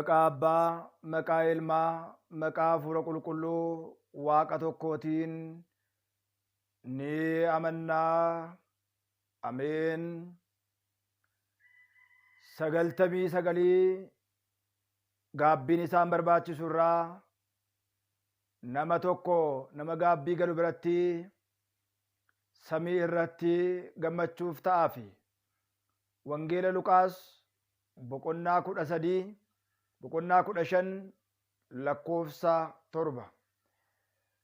Maqaa Abbaa, maqaa Ilmaa, maqaa Hafuura Qulqulluu Waaqa tokkootiin ni amannaa. Ameen. 99 gaabbiin isaan barbaachisu irraa nama tokko nama gaabbii galu biratti samii irratti gammachuuf ta'aafi. Wangeela Luqaas boqonnaa 13 boqonnaa 15 lakkoofsa 7.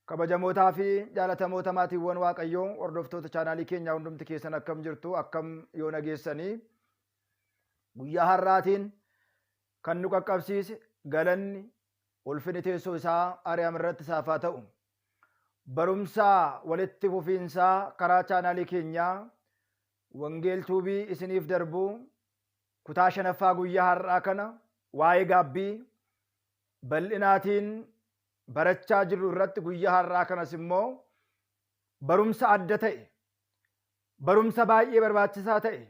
Kabajamootaa fi jaalatamoota maatiiwwan Waaqayyoo hordoftoota chaanaalii keenyaa hundumti keessan akkam jirtu, akkam yoo nageessanii. Guyyaa har'aatiin kan nu qaqqabsiise galanni ulfinni teessoo isaa Ariyaam irratti isaaf haa ta'u. Barumsaa walitti fufiinsaa karaa chaanaalii keenyaa Wangeel Tuubii isiniif darbu kutaa 5ffaa guyyaa har'aa kana waa'ee gaabbii bal'inaatiin barachaa jirru irratti guyyaa har'aa kanas immoo barumsa adda ta'e, barumsa baay'ee barbaachisaa ta'e,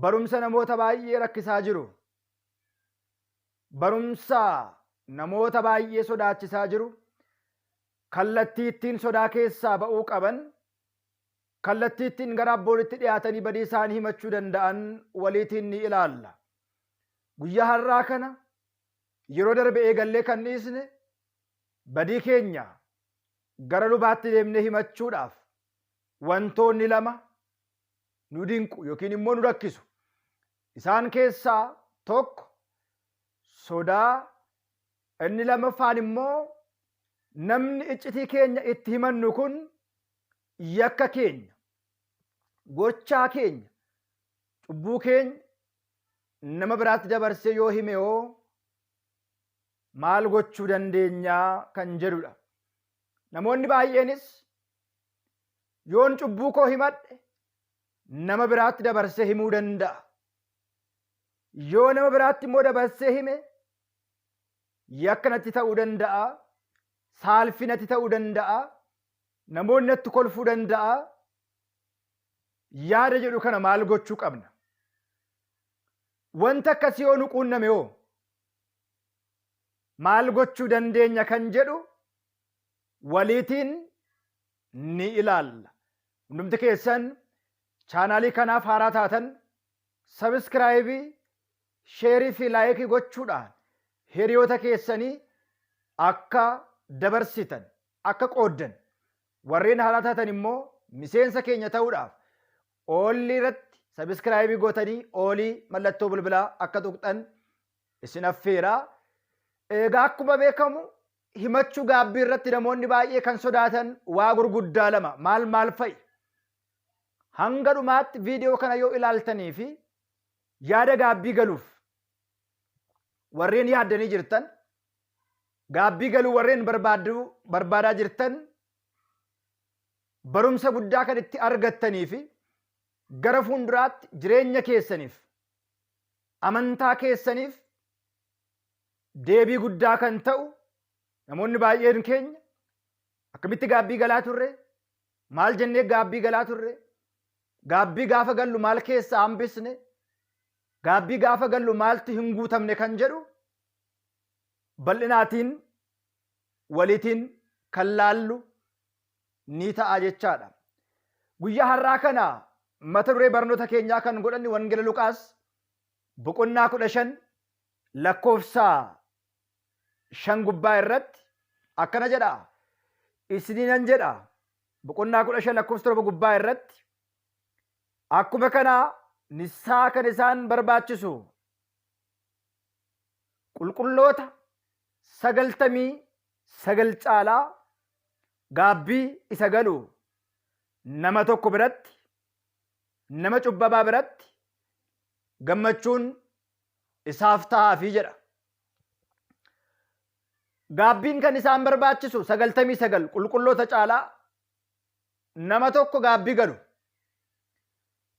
barumsa namoota baay'ee rakkisaa jiru, barumsa namoota baay'ee sodaachisaa jiru, kallattii ittiin sodaa keessaa ba'uu qaban, kallattii ittiin gara abboonitti dhiyaatanii badii isaanii himachuu danda'an waliitiin ni ilaalla. Guyyaa har'aa kana yeroo darbe eegallee kan dhiisne badii keenya gara lubaatti deemnee himachuudhaaf wantoonni lama nu dinqu yookiin immoo nu rakkisu. Isaan keessaa tokko sodaa, inni lammaffaan immoo namni iccitii keenya itti himannu kun yakka keenya, gochaa keenya, cubbuu keenya nama biraatti dabarsee yoo hime yoo maal gochuu dandeenyaa kan jedhudha. Namoonni baay'eenis yoon cubbuu koo himadhe nama biraatti dabarsee himuu danda'a. Yoo nama biraatti immoo dabarsee hime yakka natti ta'uu danda'a, saalfi natti ta'uu danda'a, namoonni natti kolfuu danda'a. Yaada jedhu kana maal gochuu qabna? Wanta akkasii yoo nu quunname hoo maal gochuu dandeenya kan jedhu waliitiin ni ilaalla. Hundumti keessan chaanaalii kanaaf haaraa taatan sabiskiraayibii, sheerii fi laayikii gochuudhaan hiriyoota keessanii akka dabarsitan, akka qooddan, warreen haaraa taatan immoo miseensa keenya ta'uudhaaf oolii irratti sabiskiraayibii gootanii oolii mallattoo bilbilaa akka tuqxan isin affeeraa. Egaa akkuma beekamu himachuu gaabbii irratti namoonni baay'ee kan sodaatan waa gurguddaa lama maal fa'i? Hanga dhumaatti viidiyoo kana yoo ilaaltanii fi yaada gaabbii galuuf warreen yaaddanii jirtan, gaabbii galuu warreen barbaadaa jirtan, barumsa guddaa kan itti argattanii fi gara fuulduraatti jireenya keessaniif, amantaa keessaniif deebii guddaa kan ta'u. Namoonni baay'een keenya akkamitti gaabbii galaa turre, maal jennee gaabbii galaa turre, gaabbii gaafa gallu maal keessaa hambisne, gaabbii gaafa gallu maalti hin guutamne kan jedhu bal'inaatiin waliitiin kan laallu ni ta'a jechaadha. Guyyaa har'aa kana mata duree barnoota keenyaa kan godhanni Wangeela Luqaas boqonnaa 15 lakkoofsa 5 gubbaa irratti akkana jedha. Isiniinan jedha boqonnaa 15 lakkoofsa 7 gubbaa irratti akkuma kana nissaa kan isaan barbaachisu qulqulloota 99 caalaa gaabbii isa galu nama tokko biratti, nama cubbamaa biratti gammachuun isaaf ta'aafi jedha. Gaabbiin kan isaan barbaachisu 99 qulqulloota caalaa nama tokko gaabbii galu,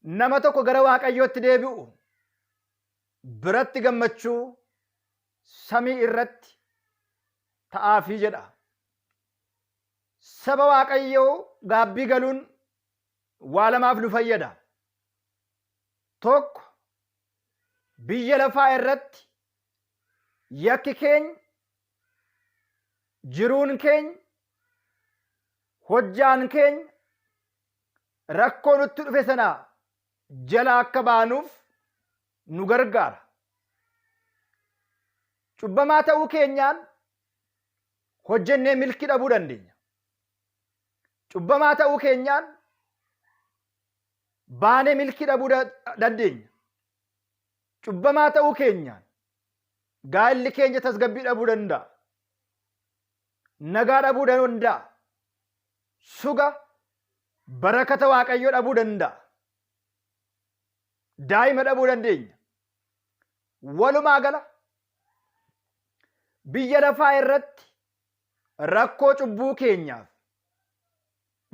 nama tokko gara Waaqayyootti deebi'u biratti gammachuu samii irratti ta'aafi jedha. Saba Waaqayyoo gaabbii galuun waa lamaaf nu fayyada. Tokko biyya lafaa irratti yakki keenya, jiruun keenya, hojjaan keenya rakkoo nutti dhufe sanaa jala akka baanuuf nu gargaara. Cubbamaa ta'uu keenyaan hojjennee milkii dhabuu dandeenya. Cubbamaa ta'uu keenyaan baanee milkii dhabuu dandeenya. Cubbamaa ta'uu keenyaan gaa'illi keenya tasgabbii dhabuu danda'a. Nagaa dhabuu danda'a. Suga barakata Waaqayyoo dhabuu danda'a. Daa'ima dhabuu dandeenya. Walumaa gala biyya lafaa irratti rakkoo cubbuu keenyaaf,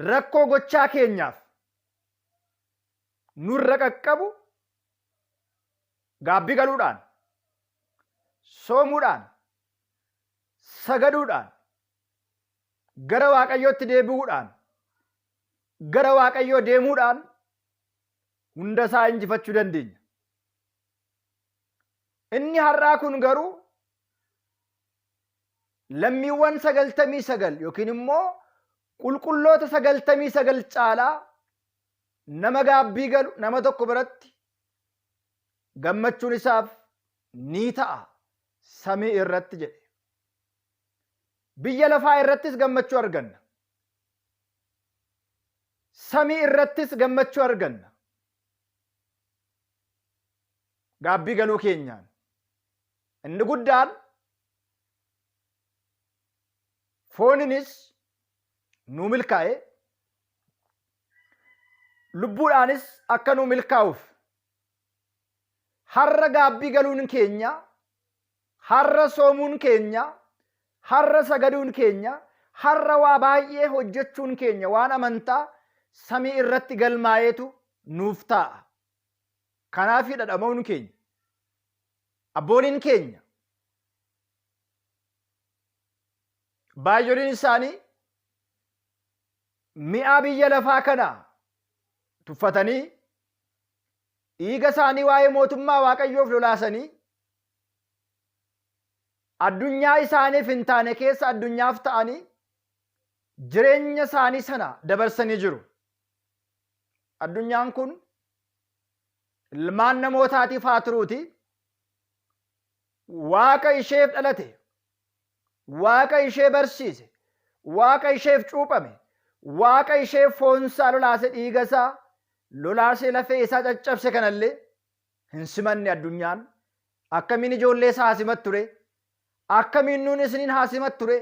rakkoo gochaa keenyaaf nurra qaqqabu gaabbii galuudhaan, soomuudhaan, sagaduudhaan, gara Waaqayyootti deebi'uudhaan, gara Waaqayyoo deemuudhaan hunda isaa injifachuu dandeenya. Inni har'aa kun garuu lammiiwwan 99 yookiin immoo qulqulloota 99 caalaa nama gaabbii galu nama tokko biratti gammachuun isaaf ni ta'a samii irratti jedhe. Biyya lafaa irrattis gammachuu arganna. Samii irrattis gammachuu arganna. Gaabbii galuu keenyaan. Inni guddaan fooninis nu milkaa'e, lubbuudhaanis akka nu milkaa'uuf har'a gaabbii galuun keenya, har'a soomuun keenya, har'a sagaduun keenya, har'a waa baay'ee hojjechuun keenya waan amantaa samii irratti galmaa'eetu nuuf ta'a. Kanaaf dhadhamaa'uun keenya, abbooliin keenya, baay'ooliin isaanii mi'a biyya lafaa kana tuffatanii dhiiga isaanii waa'ee mootummaa Waaqayyoof lolaasanii addunyaa isaaniif hin taane keessa addunyaaf ta'anii jireenya isaanii sana dabarsanii jiru. Addunyaan kun ilmaan namootaatiif haa turuuti. Waaqa isheef dhalate, Waaqa ishee barsiise, Waaqa isheef cuuphame, Waaqa isheef foonsaa lolaase dhiiga isaa lolaasee lafee isaa caccabse kanallee hin simanne addunyaan. Akkamiin ijoollee isaa haasimat ture? Akkamiin nuun isiniin haasimat ture?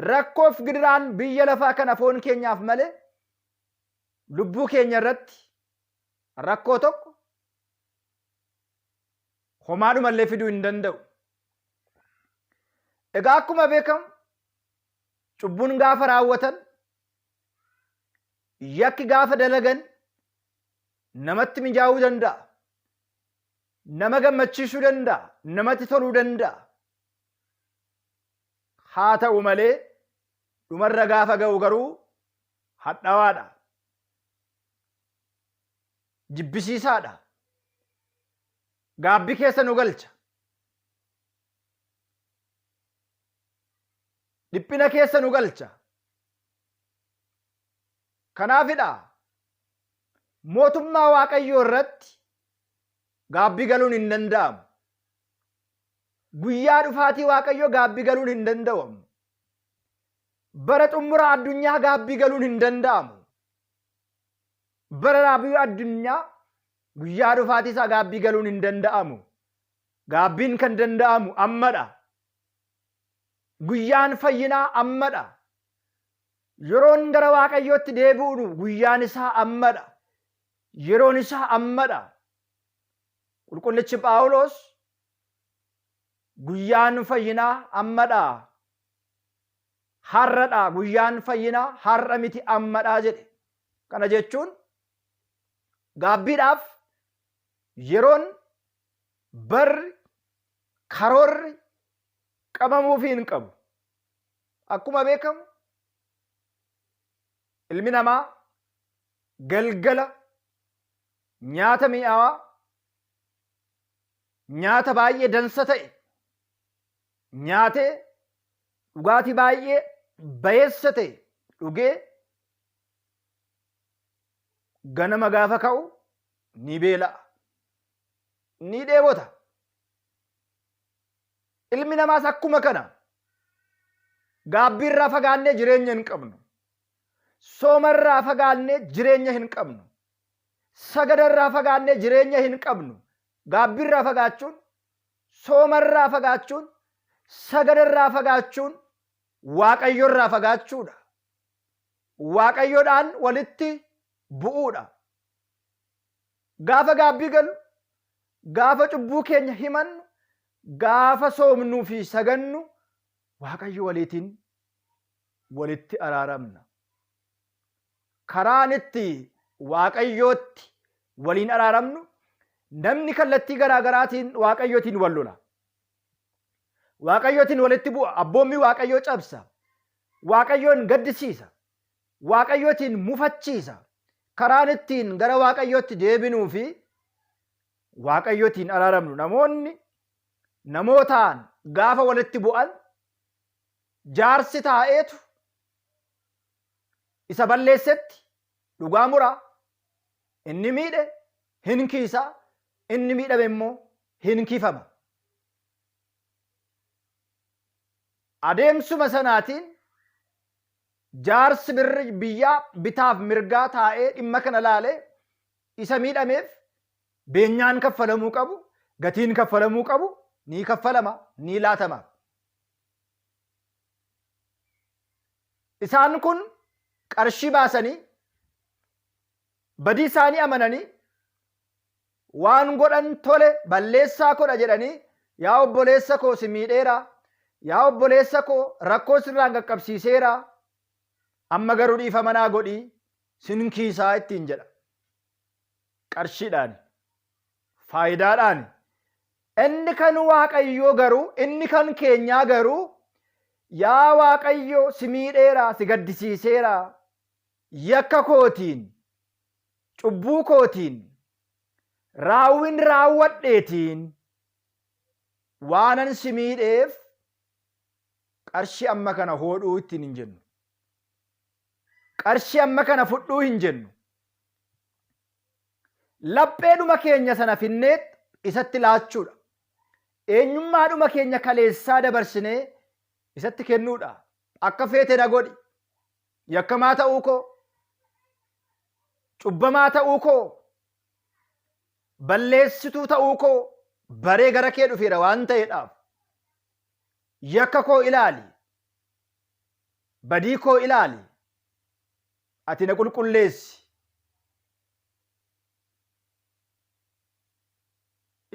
Rakkoof gidiraan biyya lafaa kana foon keenyaaf malee lubbuu keenya irratti rakkoo tokko homaadhumallee fiduu hin danda'u. Egaa akkuma beekamu cubbuun gaafa raawwatan, yakki gaafa dalagan namatti mijaa'uu danda'a, nama gammachiisuu danda'a, namatti toluu danda'a. Haa ta'u malee dhumarra gaafa ga'u garuu hadhaawaadha, jibbisiisaadha, gaabbii keessa nu galcha, dhiphina keessa nu galcha. Kanaafidha mootummaa Waaqayyoo irratti gaabbii galuun hin danda'amu. Guyyaa dhufaatii Waaqayyoo gaabbii galuun hin danda'amu. Bara xumura addunyaa gaabbii galuun hin danda'amu. Bara raabiyyu addunyaa guyyaa dhufaatii isaa gaabbii galuun hin danda'amu. Gaabbiin kan danda'amu ammadha. Guyyaan fayyinaa ammadha. Yeroon gara Waaqayyootti deebi'u guyyaan isaa ammadha. Yeroon isaa ammadha. Qulqullichi Phaawulos guyyaan fayyinaa ammadha. Har'adha guyyaan fayyinaa har'a miti ammadha jedhe. Kana jechuun gaabbiidhaaf yeroon, barri, karoorri qabamuuf hin qabu. Akkuma beekamu ilmi namaa galgala nyaata mi'aawaa, nyaata baay'ee dansa ta'e nyaatee dhugaatii baay'ee bayeessa ta'e dhugee ganama gaafa ka'u ni beela'a, ni dheebota. Ilmi namaas akkuma kana gaabbii irraa fagaannee jireenya hin qabnu, sooma irraa fagaannee jireenya hin qabnu, sagada irraa fagaannee jireenya hin qabnu. Gaabbii irraa fagaachuun, sooma irraa fagaachuun, sagada irraa fagaachuun Waaqayyo irraa fagaachuudha. Waaqayyoodhaan walitti bu'uudha. Gaafa gaabbii galu, gaafa cubbuu keenya himannu, gaafa soomnuu fi sagannu Waaqayyo waliitiin walitti araaramna. Karaan itti Waaqayyootti waliin araaramnu namni kallattii garaa garaatiin Waaqayyootiin wal lola. Waaqayyootiin walitti bu'a. Abboommii Waaqayyoo cabsa. Waaqayyoon gaddisiisa. Waaqayyootiin mufachiisa. Karaan ittiin gara Waaqayyootti deebinuu fi Waaqayyootiin araaramnu. Namoonni namootaan gaafa walitti bu'an jaarsi taa'eetu isa balleessetti dhugaa muraa. Inni miidhe hin kiisa. Inni miidhame immoo hin kiifama. Adeemsuma sanaatiin jaarsi biyyaa bitaaf mirgaa taa'ee dhimma kana laalee isa miidhameef beenyaan kaffalamuu qabu, gatiin kaffalamuu qabu ni kaffalama, ni laatama. Isaan kun qarshii baasanii badii isaanii amananii waan godhan tole balleessaa kodha jedhanii yaa obboleessa koo si miidheera, yaa obboleessa koo rakkoo sirraan qaqqabsiiseera, amma garuu dhiifama naa godhii sin kiisaa ittiin jedha. Qarshiidhaan, faayidaadhaan. Inni kan Waaqayyoo garuu, inni kan keenyaa garuu yaa Waaqayyo si miidheera, si gaddisiiseera, yakka kootiin, cubbuu kootiin, raawwin raawwadheetiin waanan si miidheef qarshii amma kana hodhuu ittiin hin jennu. Qarshii amma kana fudhuu hin jennu. Lapheedhuma keenya sana finneet isatti laachuudha. Eenyummaadhuma keenya kaleessaa dabarsinee isatti kennuudha. Akka feete na godhi. Yakkamaa ta'uu koo, cubbamaa ta'uu koo, balleessituu ta'uu koo baree gara kee dhufeera waan ta'eedhaaf yakka koo ilaali, badii koo ilaali, ati na qulqulleessi.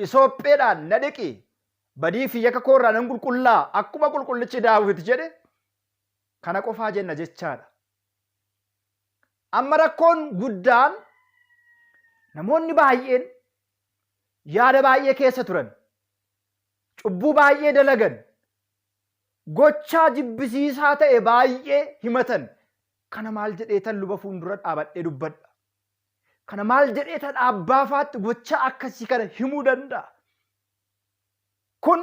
Isoopheedhaan na dhiqi, badii fi yakka koo irraa nan qulqullaa akkuma qulqullichi Daawit jedhe kana qofaa jenna jechaadha. Amma rakkoon guddaan namoonni baay'een yaada baay'ee keessa turan, cubbuu baay'ee dalagan, gochaa jibbisiisaa ta'e baay'ee himatan. Kana maal jedheetan luba fuuldura dhaabadhee dubbadha? Kana maal jedheetan abbaafaatti gochaa akkasii kana himuu danda'a? Kun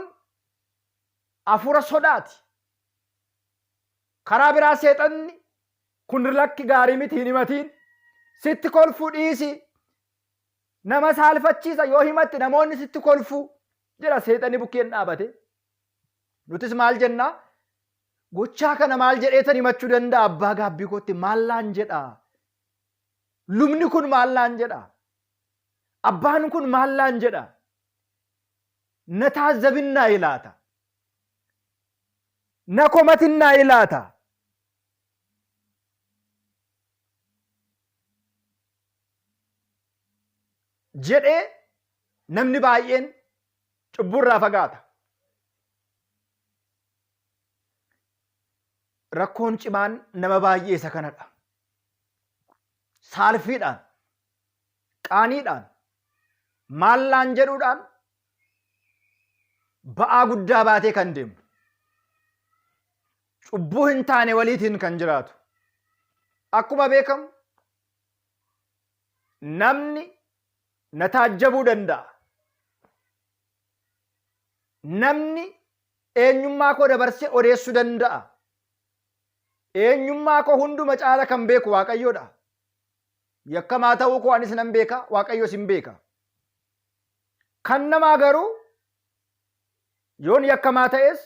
hafuura sodaati. Karaa biraa seexanni kun lakki gaarii miti hin himatiin, sitti kolfuu dhiisi, nama saalfachiisa yoo himatti namoonni sitti kolfuu jedha seexanni bukkeen dhaabate. Nutis maal jennaa? Gochaa kana maal jedheetan himachuu danda'a? Abbaa gaabbii kootti maallaan jedha? Lubni kun maallaan jedha? Abbaan kun maallaan jedha? Na taazzabinnaa ilaata? Na komatinnaa ilaata? jedhee namni baay'een cubburraa fagaata. Rakkoon cimaan nama baay'ee isa kanadha. Saalfiidhaan, qaaniidhaan, maallaan jedhuudhaan ba'aa guddaa baatee kan deemu, cubbuu hin taane waliitiin kan jiraatu. Akkuma beekamu namni na taajjabuu danda'a. namni eenyummaa koo dabarsee odeessuu danda'a. Eenyummaa koo hunduma caala kan beeku Waaqayyoodha. Yakkamaa ta'uu koo anis nan beeka, Waaqayyos hin beeka. Kan namaa garuu yoon yakkamaa ta'es,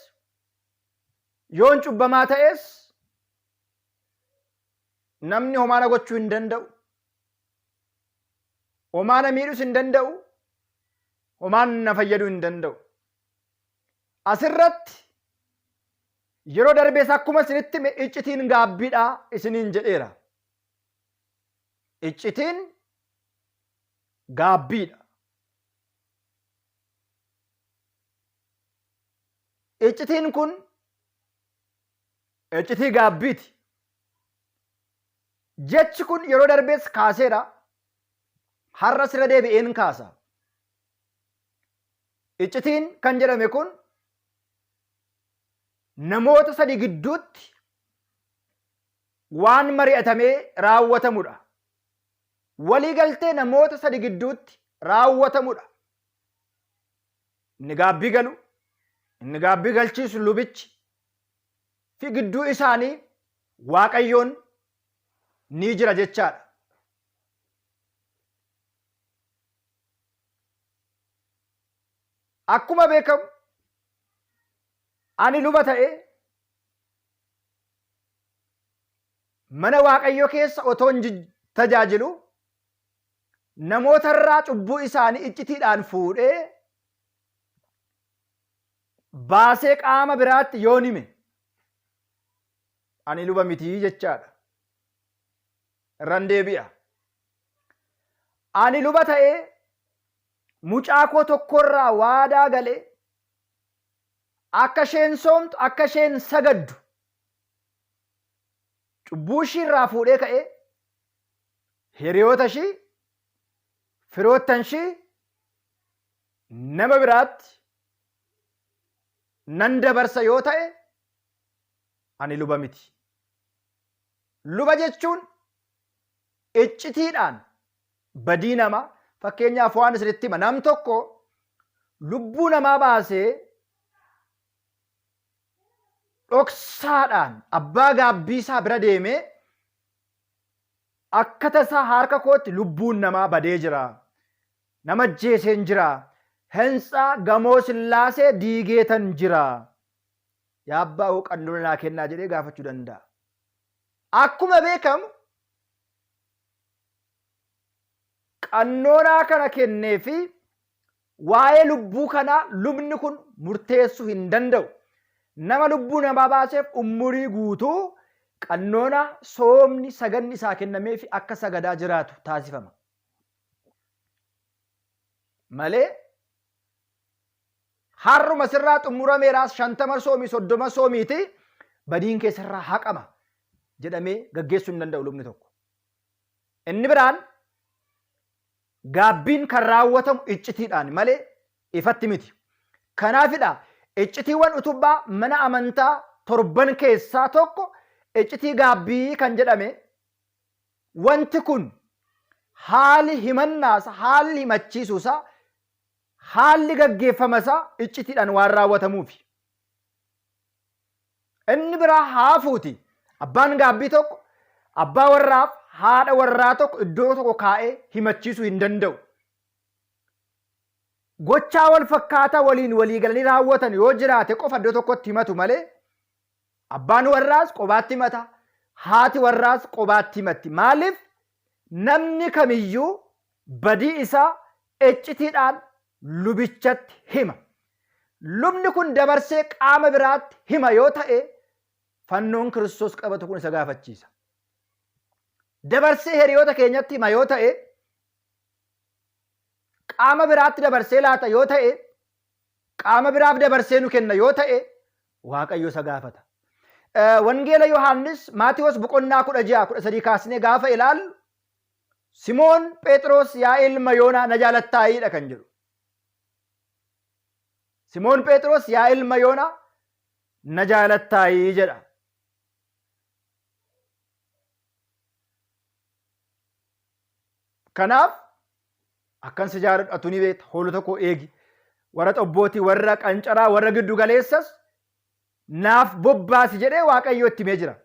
yoon cubbamaa ta'es namni homaa na gochuu hin danda'u. Homaa na miidhus hin danda'u. Homaan na fayyaduu hin danda'u. Asirratti yeroo darbees akkuma isinitti hime iccitiin gaabbiidha isiniin jedheera. Iccitiin gaabbiidha. Iccitiin kun iccitii gaabbiiti. Jechi kun yeroo darbees kaaseera. Har'a sira deebi'een kaasa. Iccitiin kan jedhame kun namoota sadi gidduutti waan mari'atamee raawwatamudha. Waliigaltee namoota sadi gidduutti raawwatamudha. Inni gaabbii galu, inni gaabbii galchiisu lubichi fi gidduu isaanii Waaqayyoon ni jira jechaadha. Akkuma beekamu ani luba ta'e mana Waaqayyoo keessa otoo hin tajaajilu namootarraa cubbuu isaanii iccitiidhaan fuudhee baasee qaama biraatti yoon hime ani luba mitii jechaadha. Irran deebi'a. Ani luba ta'e mucaa koo tokkorraa waadaa galee akka isheen soomtu, akka isheen sagaddu cubbuu ishii irraa fuudhee ka'ee hiriyoota ishii, firoottan ishii nama biraatti nan dabarsa yoo ta'e ani luba miti. Luba jechuun iccitiidhaan badii namaa, fakkeenyaaf waan isinitti hima, nam tokko lubbuu namaa baasee dhoksaadhaan abbaa gaabbii isaa bira deemee akka tasaa harka kootti lubbuun namaa badee jira, nama ajjeeseen jira, hintsaa gamoo Sillaasee diigeetan jira, yaa abbaa qannoo naa kennaa jedhee gaafachuu danda'a. Akkuma beekamu qannoonaa kana kennee fi waa'ee lubbuu kanaa lubni kun murteessuu hin danda'u. Nama lubbuu namaa baaseef umurii guutuu qannoona soomni saganni isaa kennamee fi akka sagadaa jiraatu taasifama. Malee harruma sirraa xumurameeraas 50 soomii 30 soomiiti badiin keessarraa haqama jedhamee gaggeessuu hin danda'u lubni tokko. Inni biraan gaabbiin kan raawwatamu iccitiidhaan malee ifatti miti. Kanaafidha iccitiiwwan utubaa mana amantaa 7 keessaa tokko iccitii gaabbii kan jedhame. Wanti kun haalli himannaasa, haalli himachiisuusaa, haalli gaggeeffamasaa iccitiidhaan waan raawwatamuufi. Inni biraa haafuuti. Abbaan gaabbii tokko abbaa warraaf haadha warraa tokko iddoo tokko kaa'ee himachiisuu hin danda'u. Gochaa wal fakkaataa waliin walii galanii raawwatan yoo jiraate qofa iddoo tokkotti himatu malee abbaan warraas qobaatti himata, haati warraas qobaatti himatti. Maaliif namni kamiyyuu badii isaa iccitiidhaan lubichatti hima. Lubni kun dabarsee qaama biraatti hima yoo ta'e fannoon Kiristoos qabatu kun isa gaafachiisa. Dabarsee hiriyoota keenyatti hima yoo ta'e, qaama biraatti dabarsee laata yoo ta'e, qaama biraaf dabarsee nu kenna yoo ta'e Waaqayyo isa gaafata. Wangeela Yohaannis Maatiyoos boqonnaa 16-13 kaasnee gaafa ilaallu Simoon Phexros yaa ilma Yoonaa na jaalattaayiidha kan jedhu. Simoon Phexros yaa ilma Yoonaa na jaalattaayii jedha. Kanaaf akkan si jaaladhu atu ni beekta, hoolota koo eegi. warra xobbootii, warra qancaraa, warra giddu galeessas naaf bobbaasi jedhee Waaqayyo itti himee jira.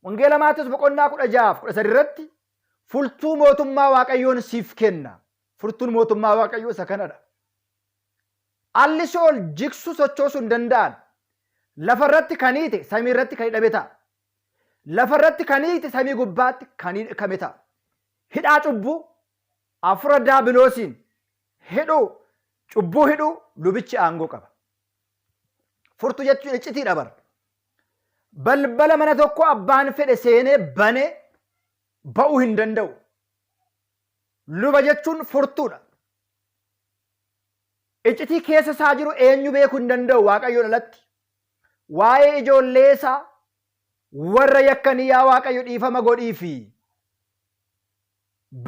Wangeela Maatewos boqonnaa 16-13 irratti furtuu mootummaa Waaqayyoon siif kenna. Furtuun mootummaa Waaqayyoo isa kanadha. Alli Si'ool jigsuu sochoosuu hin danda'an. Lafarratti kan hiite samii irratti kan hidhame ta'a. Lafarratti kan hiite samii gubbaatti kan hidhame ta'a. Hidhaa cubbuu afura daabiloosiin hidhuu, cubbuu hidhuu lubichi aangoo qaba. Furtuu jechuun iccitiidha bara. Balbala mana tokko abbaan fedhe seenee banee ba'uu hin danda'u. Luba jechuun furtuudha. Iccitii keessa isaa jiru eenyu beekuu hin danda'u Waaqayyoon alatti. Waa'ee ijoollee isaa warra yakkanii yaa Waaqayyo dhiifama godhii fi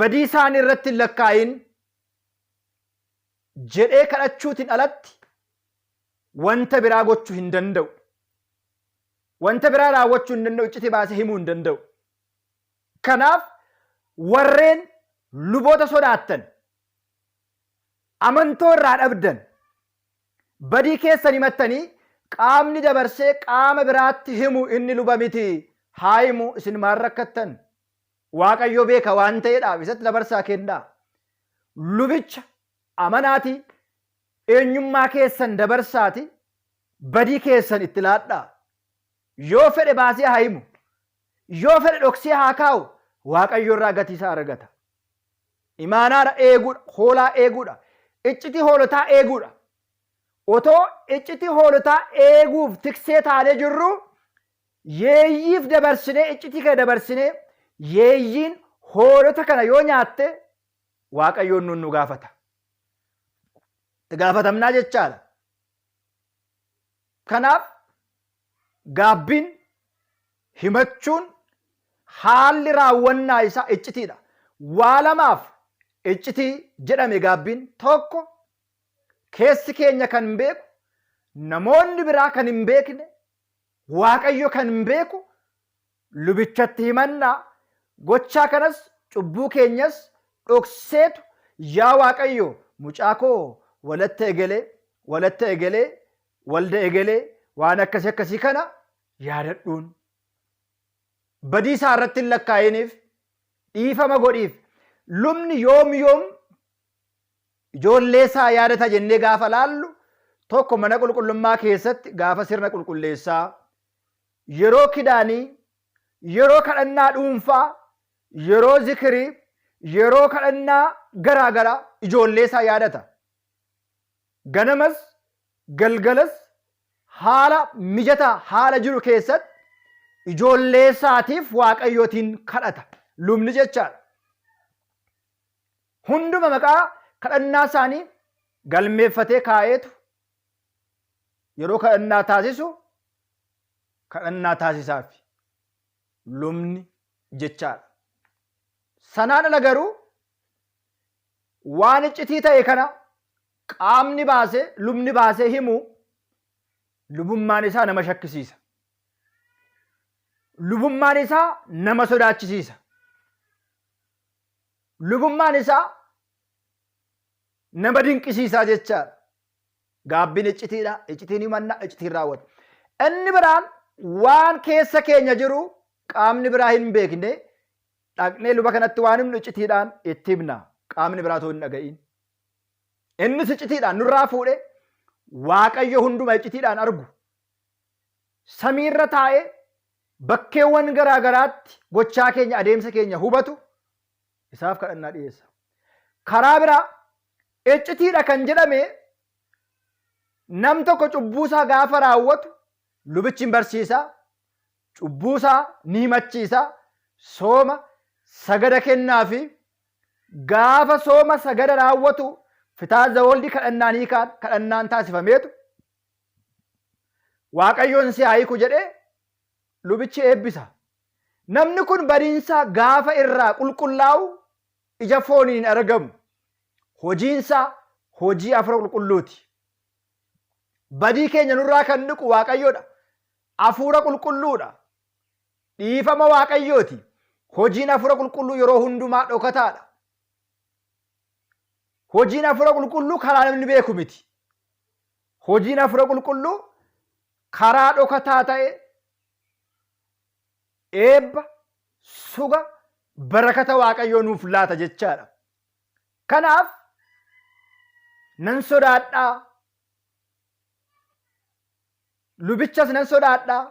badii isaanii irratti hin lakkaayin jedhee kadhachuutiin alatti wanta biraa gochuu hin danda'u. Wanta biraa raawwachuu hin danda'u, iccitii baasee himuu hin danda'u. Kanaaf warreen luboota sodaattan, amantoo irraa dhabdan, badii keessan himattanii qaamni dabarsee qaama biraatti himu inni luba miti haa himu, isin maal rakkattan? Waaqayyo beeka waan ta'eedhaaf isatti dabarsaa kennaa. Lubicha amanaati eenyummaa keessan dabarsaati badii keessan itti laadhaa. Yoo fedhe baasee haa himu, yoo fedhe dhoksee haa kaa'u, Waaqayyo irraa gatii isaa argata. Imaanaadha eeguudha, hoolaa eeguudha, iccitii hoolotaa eeguudha. Otoo iccitii hoolotaa eeguuf tiksee taanee jirru yeeyyiif dabarsinee, iccitii kana dabarsinee yeeyyiin hoolota kana yoo nyaatte Waaqayyoon nu gaafata. Itti gaafatamnaa jechaadha. Kanaaf gaabbiin himachuun haalli raawwannaa isaa iccitiidha. Waa lamaaf iccitii jedhame gaabbiin. Tokko keessi keenya kan beeku, namoonni biraa kan hin beekne, Waaqayyo kan hin beeku lubichatti himannaa. Gochaa kanas cubbuu keenyas dhokseetu yaa Waaqayyo mucaa koo walatta egelee walda egelee waan akkasii kana yaadadhuun badii isaa irratti hin lakkaa'iniif dhiifama godhiif. Lubni yoom ijoollee isaa yaadata jennee gaafa laallu tokko mana qulqullummaa keessatti gaafa sirna qulqulleessaa, yeroo kidaanii, yeroo kadhannaa dhuunfaa, yeroo zikirii, yeroo kadhannaa garaagaraa ijoollee isaa yaadata. Ganamas galgalas haala mijataa haala jiru keessatti ijoollee isaatiif Waaqayyootiin kadhata lubni jechaadha. Hunduma maqaa kadhannaa isaanii galmeeffatee kaa'eetu yeroo kadhannaa taasisu kadhannaa taasisaaf lubni jechaadha. Sanaan ala garuu waan iccitii ta'e kana qaamni baasee lubni baasee himu lubummaan isaa nama shakkisiisa. Lubummaan isaa nama sodaachisiisa. Lubummaan isaa nama dinqisiisaa jechaadha. Gaabbiin iccitiidha. Iccitiin himannaa, iccitiin raawwata. Inni biraan waan keessa keenya jiru qaamni biraa hin beekne dhaqnee luba kanatti waan himnu iccitiidhaan itti himna. Qaamni biraa otoo hin dhaga'iin. Innis iccitiidhaan nurraa fuudhee Waaqayyo hunduma iccitiidhaan argu. Samiirra taa'ee bakkeewwan garaa garaatti gochaa keenya, adeemsa keenya hubatu isaaf kadhannaa dhiyeessa. Karaa biraa iccitiidha kan jedhame nam tokko cubbuusaa gaafa raawwatu lubichi hin barsiisaa, cubbuusaa ni himachiisaa, sooma sagada kennaa fi gaafa sooma sagada raawwatu fitaaza waldi kadhannaan hiikaan kadhannaan taasifameetu Waaqayyoon si haa hiiku jedhee lubichi eebbisa. Namni kun badiinsaa gaafa irraa qulqullaa'u ija fooniin hin argamu. Hojiinsaa hojii afura qulqulluuti. Badii keenya nurraa kan dhiqu Waaqayyoodha. Afuura qulqulluudha. Dhiifama Waaqayyooti. Hojiin afura qulqulluu yeroo hundumaa dhokataadha. Hojiin afura qulqulluu karaa namni beeku miti. hojiin hafuura qulqulluu karaa dhokataa ta'e eebba suga barakata waaqayyoo nuuf laata jechaadha. Kanaaf nan sodaadhaa, lubichas nan sodaadhaa,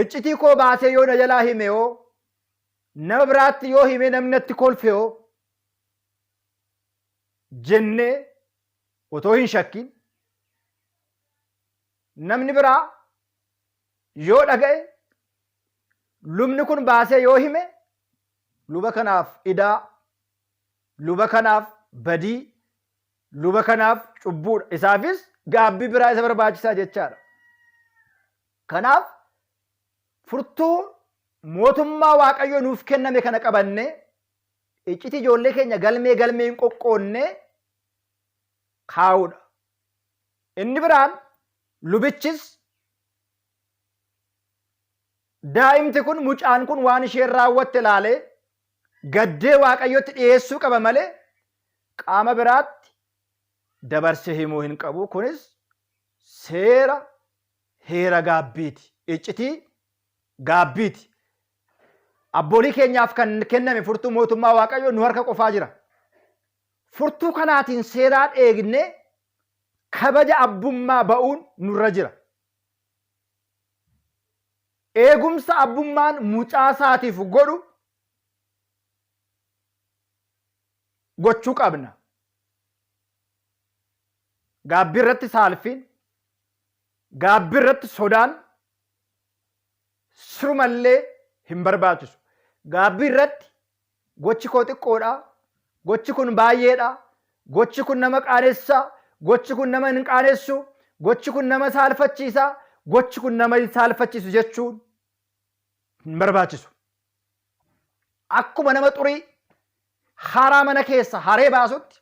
iccitii koo baasee yoo na jalaa hime yoo, nama biraatti yoo hime namni natti kolfe yoo jennee otoo hin shakkin, namni biraa yoo dhaga'e lubni kun baasee yoo hime luba kanaaf idaa, luba kanaaf badii, luba kanaaf cubbuudha. Isaafis gaabbii biraa isa barbaachisaa jechaadha. Kanaaf furtuu mootummaa waaqayyoo nuuf kenname kana qabanne iccitii ijoollee keenya galmee hin qoqqoonne kaa'uudha. Inni biraan lubichis daa'imti kun mucaan kun waan isheen raawwatte ilaalee gaddee waaqayyotti dhiyeessuu qaba malee qaama biraatti dabarsee himuu hin qabu. Kunis seera heera gaabbiiti, iccitii gaabbiiti. Abboolii keenyaaf kan kenname furtuu mootummaa waaqayyoo nu harka qofaa jira. Furtuu kanaatiin seeraan eegnee kabaja abbummaa ba'uun nurra jira. Eegumsa abbummaan mucaa isaatiif godhu gochuu qabna. Gaabbii irratti saalfiin, gaabbii irratti sodaan sirumallee hin barbaachisu. Gaabbii irratti gochi koo xiqqoodha, gochi kun baay'eedha, gochi kun nama qaanessaa, gochi kun nama hin qaanessu, gochi kun nama saalfachiisa, gochi kun nama hin saalfachiisu jechuun hin barbaachisu. Akkuma nama xurii haraa mana keessa haree baasutti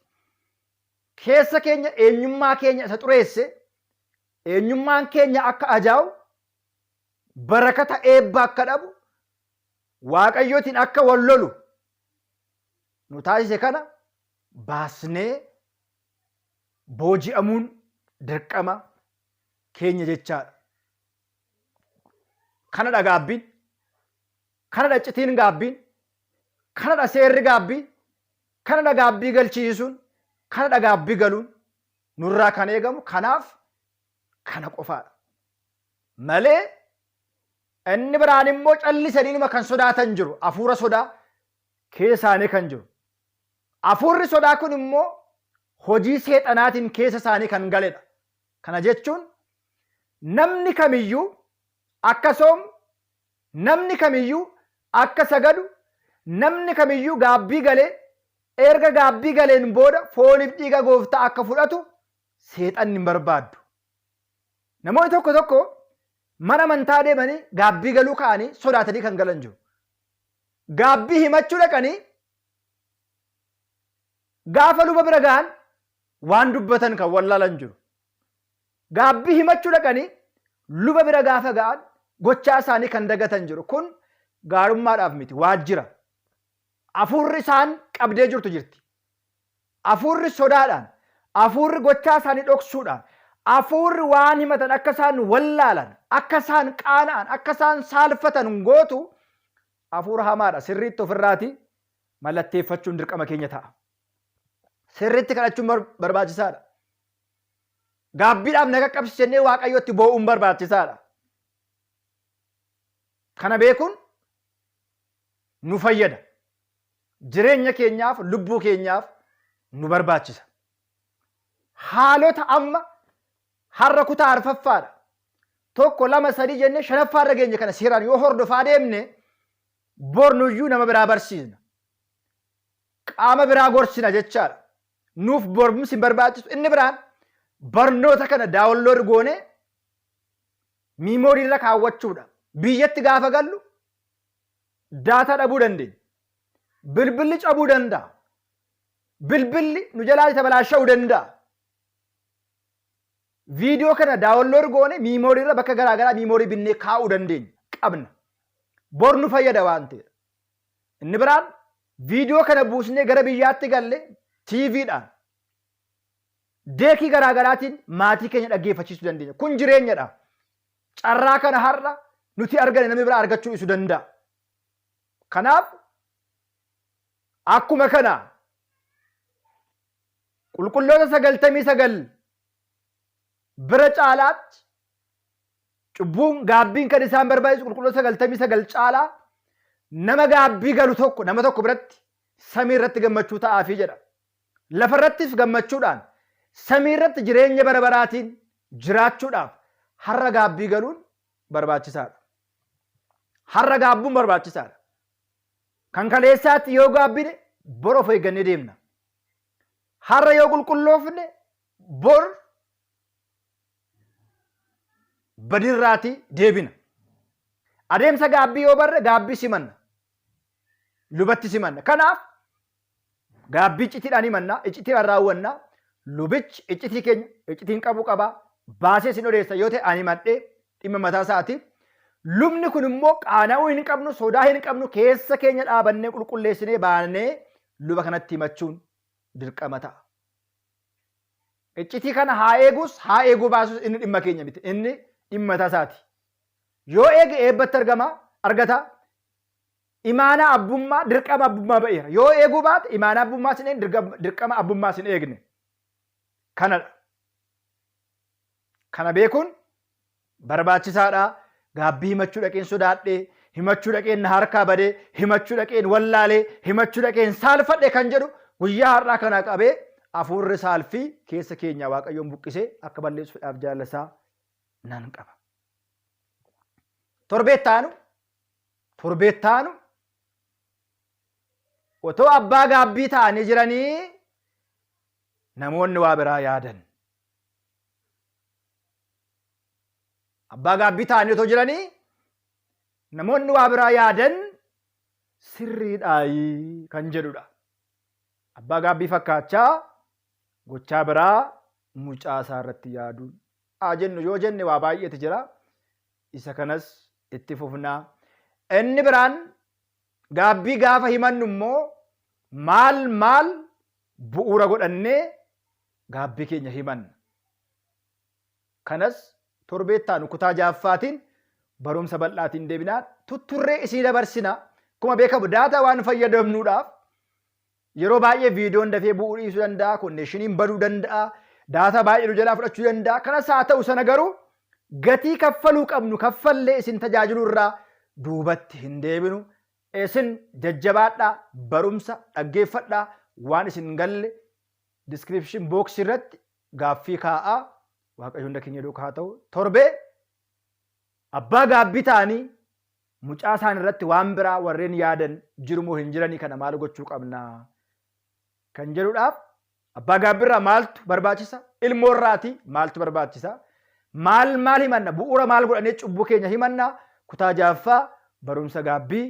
keessa keenya eenyummaa keenya isa xureesse, eenyummaan keenya akka ajaa'u, barakata eebba akka dhabu, waaqayyootiin akka wal lolu nu taasise kana baasnee booji'amuun dirqama keenya jechaadha. Kanadha gaabbiin, kanadha iccitiin gaabbiin, kanadha seerri gaabbii, kanadha gaabbii galchiisuun, kanadha gaabbii galuun nurraa kan eegamu. Kanaaf kana qofaadha malee inni biraan immoo callisanii kan sodaatan jiru. Hafuura sodaa keessaanii kan jiru. Hafuurri sodaa kun immoo hojii seexanaatiin keessa isaanii kan galedha. Kana jechuun namni kamiyyuu akka soomu, namni kamiyyuu akka sagadu, namni kamiyyuu gaabbii galee erga gaabbii galeen booda fooniif dhiiga gooftaa akka fudhatu seexanni hin barbaaddu. Namoonni tokko tokko mana amantaa deemanii gaabbii galuu ka'anii sodaatanii kan galan jiru. Gaabbii himachuu dhaqanii gaafa luba bira ga'an waan dubbatan kan wallaalan jiru. Gaabbii himachuu dhaqanii luba bira gaafa ga'an gochaa isaanii kan dagatan jiru. Kun gaarummaadhaaf miti, waajjira. Hafuurri isaan qabdee jirtu jirti. Hafuurri sodaadhaan, hafuurri gochaa isaanii dhoksuudhaan, hafuurri waan himatan akka isaan wallaalan, akka isaan qaana'an, akka isaan saalfatan gootu hafuura hamaadha. Sirriitti ofirraati mallatteeffachuun dirqama keenya ta'a. Sirriitti kadhachuun barbaachisaadha. Gaabbiidhaaf naga qabsi jennee waaqayyotti boo'uun barbaachisaadha. Kana beekuun nu fayyada. Jireenya keenyaaf, lubbuu keenyaaf nu barbaachisa. Haalota amma har'a kutaa arfaffaadha. Tokko lama sadii jennee shanaffaarra geenye kana seeraan yoo hordofaa deemne bornuyyuu nama biraa barsiisna. Qaama biraa gorsina jechaadha. Nuuf borumsi hin barbaachisu. Inni biraan barnoota kana daawwanlood goone miimoorii irra kaawwachuudha. Biyyatti gaafa gallu daataa dhabuu dandeenya. Bilbilli cabuu danda'a. Bilbilli nu jalaa tabalaasha'uu danda'a. Viidiyoo kana daawwanlood goone miimoorii irra bakka garaagaraa miimoorii binnee kaa'uu dandeenya. Qabna. Bor nu fayyada waan ta'eef. Inni biraan viidiyoo kana buusnee gara biyyaatti galle TVdhaan deekii garaagaraatiin maatii keenya dhaggeeffachiisuu dandeenya. Kun jireenyadha. Carraa kana har'a nuti argane namni biraa argachuu isuu danda'a. Kanaaf akkuma kana qulqulloota 99 bira caalaatti cubbuun gaabbiin kan isaan barbaachisu qulqulloota 99 caalaa nama gaabbii galu tokko nama tokko biratti samii irratti gammachuu ta'aafii jedha. Lafa irrattis gammachuudhaan samii irratti jireenya bara baraatiin jiraachuudhaaf har'a gaabbii galuun barbaachisaadha. Har'a gaabbuun barbaachisaadha. Kan kaleessaatti yoo gaabbine bor of eeggannee deemna. Har'a yoo qulqulloofne bor badirraatii deebina. Adeemsa gaabbii yoo barre gaabbii simanna. Lubatti simanna. Kanaaf gaabbii iccitiidhaan himanna, iccitiidhaan raawwanna. Lubichi iccitii keenya iccitiin qabu qaba. Baasee sin odeessa yoo ta'e ani himadhee dhimma mataa isaati. Lubni kun immoo qaana'uu hin qabnu, sodaa hin qabnu, keessa keenya dhaabannee qulqulleessinee baanee luba kanatti himachuun dirqama ta'a. Iccitii kana haa eegus, haa eeguu baasus inni dhimma keenya miti. Inni dhimma mataa isaati. Yoo eege eebbatti argata. Imaana abbummaa dirqama abbummaa ba'eera. Yoo eeguu baate imaana abbummaa sin eegne dirqama abbummaa sin eegne. Kanadha. Kana beekuun barbaachisaadha. Gaabbii himachuu dhaqeen sodaadhee, himachuu dhaqeen na harkaa badee, himachuu dhaqeen wallaalee, himachuu dhaqeen saalfadhe kan jedhu guyyaa har'aa kana qabee hafuurri saalfii keessa keenya Waaqayyoon buqqisee akka balleessuudhaaf jaallasaa nan qaba. Torbeettaanu otoo abbaa gaabbii ta'anii jiranii namoonni waa biraa yaadan. Abbaa gaabbii ta'anii otoo jiranii namoonni waa biraa yaadan sirriidhaayi kan jedhudha. Abbaa gaabbii fakkaachaa gochaa biraa mucaa isaa irratti yaaduun. Jennu yoo jenne waa baay'eetu jira. Isa kanas itti fufnaa. Inni biraan gaabbii gaafa himannu immoo maal bu'uura godhannee gaabbii keenya himanna. Kanas torbeettaanu kutaa jaaffaatiin barumsa bal'aatiin deebinaa tutturree isii dabarsina. Akkuma beekamu daataa waan fayyadamnuudhaaf yeroo baay'ee viidiyoon dafee bu'uu dhiisuu danda'a, konneeshiniin baduu danda'a, daataa baay'ee nu jalaa fudhachuu danda'a. Kanas haa ta'u sana garuu gatii kaffaluu qabnu kaffallee isin tajaajilu irraa duubatti hin deebinu. Isin jajjabaadhaa, barumsa dhaggeeffadhaa, waan isin galle diskiripshin booksii irratti gaaffii kaa'aa. Waaqayyo hunda keenya duukaa haa ta'u. Torbee abbaa gaabbii ta'anii mucaa isaan irratti waan biraa warreen yaadan jirumoo hin jiranii kana maal gochuu qabna kan jedhuudhaaf abbaa gaabbii irraa maaltu barbaachisa? Ilmoo irraati maaltu barbaachisa? Maal himanna? Bu'uura maal godhannee cubbuu keenya himanna? Kutaa jaaffaa barumsa gaabbii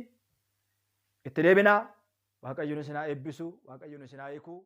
itti deebinaa. Waaqayyoon isin haa eebbisu. Waaqayyoon isin haa hiiku.